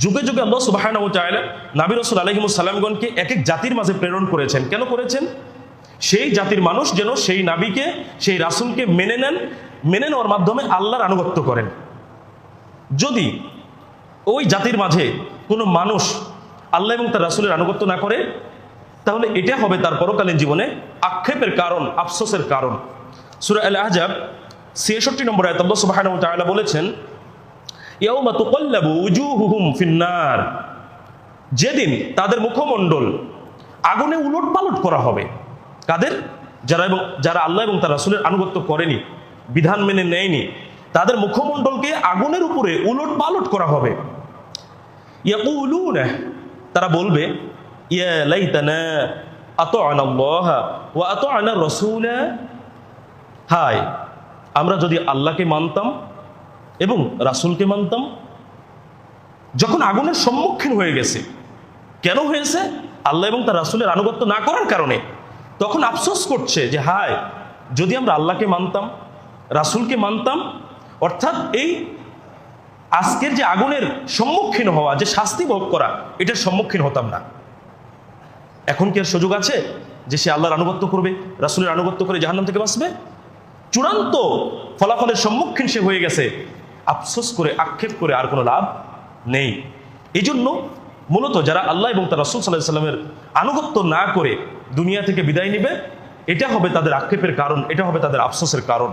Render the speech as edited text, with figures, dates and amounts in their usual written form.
যুগে যুগে আল্লাহ সুবহানাহু ওয়া তাআলা নবী রাসূল আলাইহিস সালামগণকে এক এক জাতির মাঝে প্রেরণ করেছেন। কেন করেছেন? সেই জাতির মানুষ যেন সেই নবীকে, সেই রাসূলকে মেনে নেন, মেনে নেওয়ার মাধ্যমে আল্লাহর আনুগত্য করেন। যদি ওই জাতির মাঝে কোনো মানুষ আল্লাহ এবং তার রাসূলের আনুগত্য না করে, তাহলে এটা হবে তার পরকালীন জীবনে আক্ষেপের কারণ, আফসোসের কারণ। সূরা আল আহজাব ৬৬ নম্বর আয়াতে আল্লাহ সুবহানাহু ওয়া তাআলা বলেছেন, ইয়াউমা তুকাল্লাবু উজুহুহুম ফিন্নার, যেদিন তাদের মুখমণ্ডল আগুনে উলটপালট করা হবে। কাদের? যারা আল্লাহ এবং তার রাসূলের আনুগত্য করেনি, বিধান মেনে নেয়নি, তাদের মুখমণ্ডলকে আগুনের উপরে উলটপালট করা হবে। ইয়াকুলুনা, তারা বলবে, ইয়া লাইতানা আতা'না আল্লাহ ওয়া আতা'না রাসূলা, হায় আমরা যদি আল্লাহকে মানতাম এবং রাসূলকে মানতাম। যখন আগুনের সম্মুখীন হয়ে গেছে, কেন হয়েছে? আল্লাহ এবং তার রাসূলের আনুগত্য না করার কারণে। তখন আফসোস করছে যে হায় যদি আমরা আল্লাহকে মানতাম, রাসূলকে মানতাম, অর্থাৎ এই আজকের যে আগুনের সম্মুখীন হওয়া, যে শাস্তি ভোগ করা, এটার সম্মুখীন হতাম না। এখন কি আর সুযোগ আছে যে সে আল্লাহর আনুগত্য করবে, রাসূলের আনুগত্য করে জাহান্নাম থেকে বাঁচবে? চূড়ান্ত ফলাফলের সম্মুখীন সে হয়ে গেছে। আফসোস করে, আক্ষেপ করে আর কোনো লাভ নেই। এই জন্য মূলত যারা আল্লাহ এবং তার রাসূল সাল্লাল্লাহু আলাইহি ওয়াসাল্লামের আনুগত্য না করে দুনিয়া থেকে বিদায় নিবে, এটা হবে তাদের আক্ষেপের কারণ, এটা হবে তাদের আফসোসের কারণ।